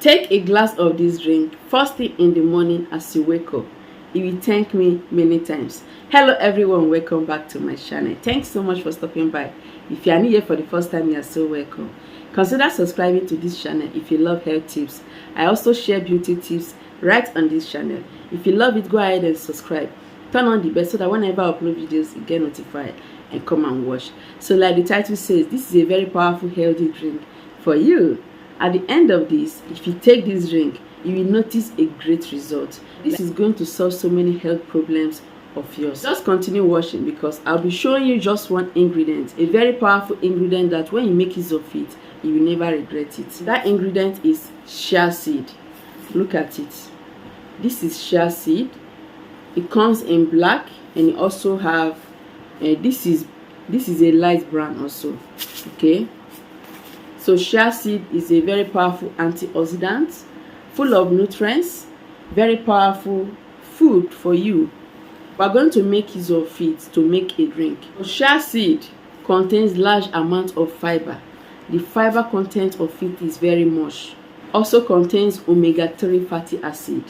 Take a glass of this drink first thing in the morning as you wake up. You will thank me many times. Hello everyone, welcome back to my channel. Thanks so much for stopping by. If you are new here for the first time, you are so welcome. Consider subscribing to this channel if you love health tips. I also share beauty tips right on this channel. If you love it, go ahead and subscribe. Turn on the bell so that whenever I upload videos, you get notified and come and watch. So like the title says, this is a very powerful healthy drink for you. At the end of this, if you take this drink, you will notice a great result. This is going to solve so many health problems of yours. Just continue watching because I'll be showing you just one ingredient, a very powerful ingredient that when you make use of it, you will never regret it. That ingredient is chia seed. Look at it. This is chia seed. It comes in black, and you also have this is a light brown also. Okay, so chia seed is a very powerful antioxidant, full of nutrients, very powerful food for you. We're going to make use of it to make a drink. Chia seed contains large amount of fiber. The fiber content of it is very much. Also contains omega-3 fatty acid,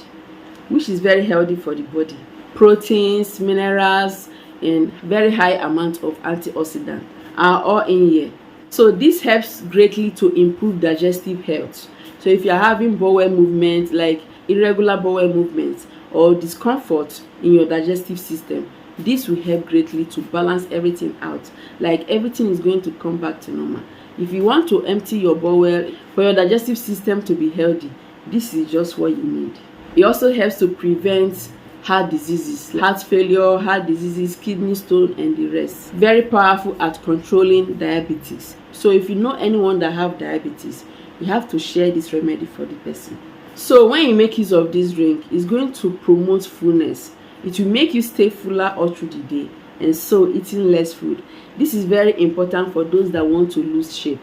which is very healthy for the body. Proteins, minerals, and very high amount of antioxidant are all in here. So this helps greatly to improve digestive health. So if you are having bowel movements, like irregular bowel movements or discomfort in your digestive system, this will help greatly to balance everything out. Like everything is going to come back to normal. If you want to empty your bowel for your digestive system to be healthy, this is just what you need. It also helps to prevent heart diseases, heart failure, heart diseases, kidney stone, and the rest. Very powerful at controlling diabetes. So if you know anyone that have diabetes, you have to share this remedy for the person. So when you make use of this drink, it's going to promote fullness. It will make you stay fuller all through the day, and so eating less food. This is very important for those that want to lose shape.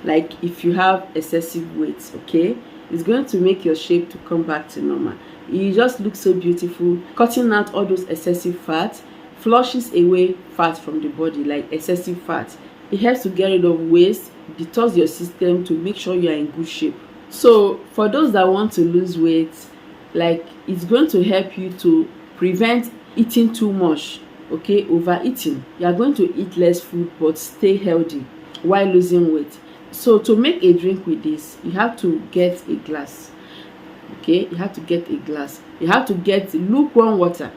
Like if you have excessive weight, okay, it's going to make your shape to come back to normal. You just look so beautiful. Cutting out all those excessive fat flushes away fat from the body, like excessive fat. It helps to get rid of waste, detox your system to make sure you are in good shape. So for those that want to lose weight, like it's going to help you to prevent eating too much. Okay, overeating. You are going to eat less food but stay healthy while losing weight. So to make a drink with this, you have to get a glass. Okay, you have to get a glass. You have to get lukewarm water.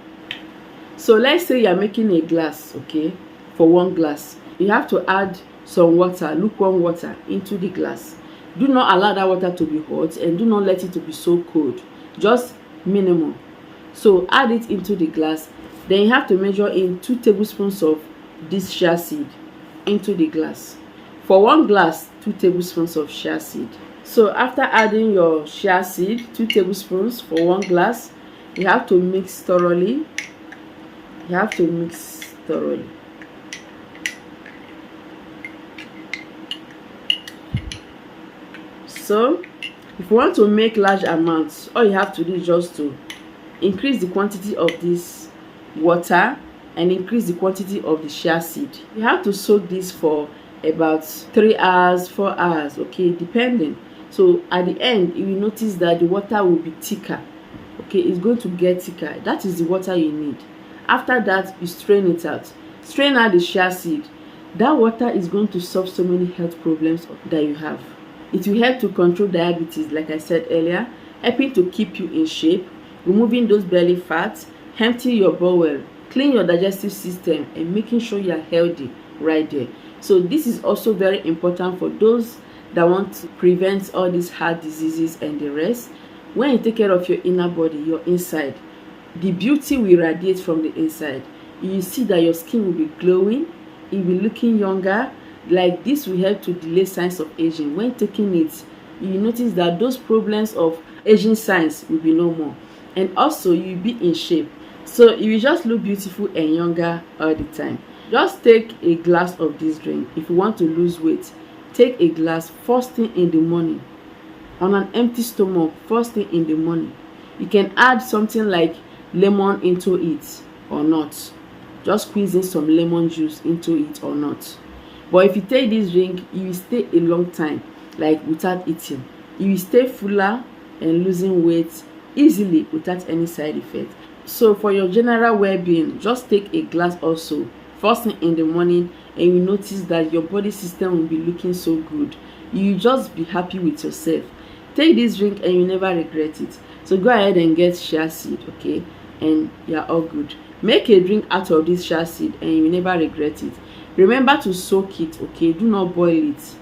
So let's say you are making a glass, okay, for one glass. You have to add some water, lukewarm water, into the glass. Do not allow that water to be hot, and do not let it to be so cold. Just minimum. So add it into the glass. Then you have to measure in 2 tablespoons of this chia seed into the glass. For one glass, 2 tablespoons of chia seed. So after adding your chia seed, 2 tablespoons for one glass, you have to mix thoroughly. You have to mix thoroughly. So if you want to make large amounts, all you have to do is just to increase the quantity of this water and increase the quantity of the chia seed. You have to soak this for about 3 hours, 4 hours, okay, depending. So at the end, you will notice that the water will be thicker. Okay, it's going to get thicker. That is the water you need. After that, you strain it out. Strain out the chia seed. That water is going to solve so many health problems that you have. It will help to control diabetes, like I said earlier, helping to keep you in shape, removing those belly fats, empty your bowel, clean your digestive system, and making sure you are healthy right there. So this is also very important for those that want to prevent all these heart diseases and the rest. When you take care of your inner body, your inside, the beauty will radiate from the inside. You see that your skin will be glowing, it will be looking younger. Like this will help to delay signs of aging. When taking it, you notice that those problems of aging signs will be no more, and also you will be in shape. So you will just look beautiful and younger all the time. Just take a glass of this drink. If you want to lose weight, take a glass first thing in the morning on an empty stomach. First thing in the morning. You can add something like lemon into it or not. Just squeeze in some lemon juice into it or not. But if you take this drink, you will stay a long time, like without eating. You will stay fuller and losing weight easily without any side effect. So for your general well-being, just take a glass also first thing in the morning, and you notice that your body system will be looking so good. You just be happy with yourself. Take this drink and you never regret it. So go ahead and get chia seed, okay, and you're all good. Make a drink out of this chia seed and you never regret it. Remember to soak it, okay? Do not boil it,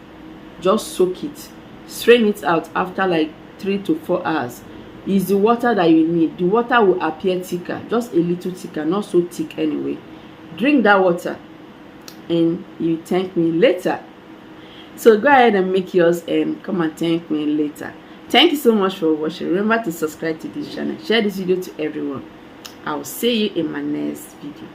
just soak it. Strain it out after like 3 to 4 hours. Is the water that you need. The water will appear thicker, just a little thicker, not so thick anyway. Drink that water and you thank me later. So go ahead and make yours and come and thank me later. Thank you so much for watching. Remember to subscribe to this channel. Share this video to everyone. I will see you in my next video.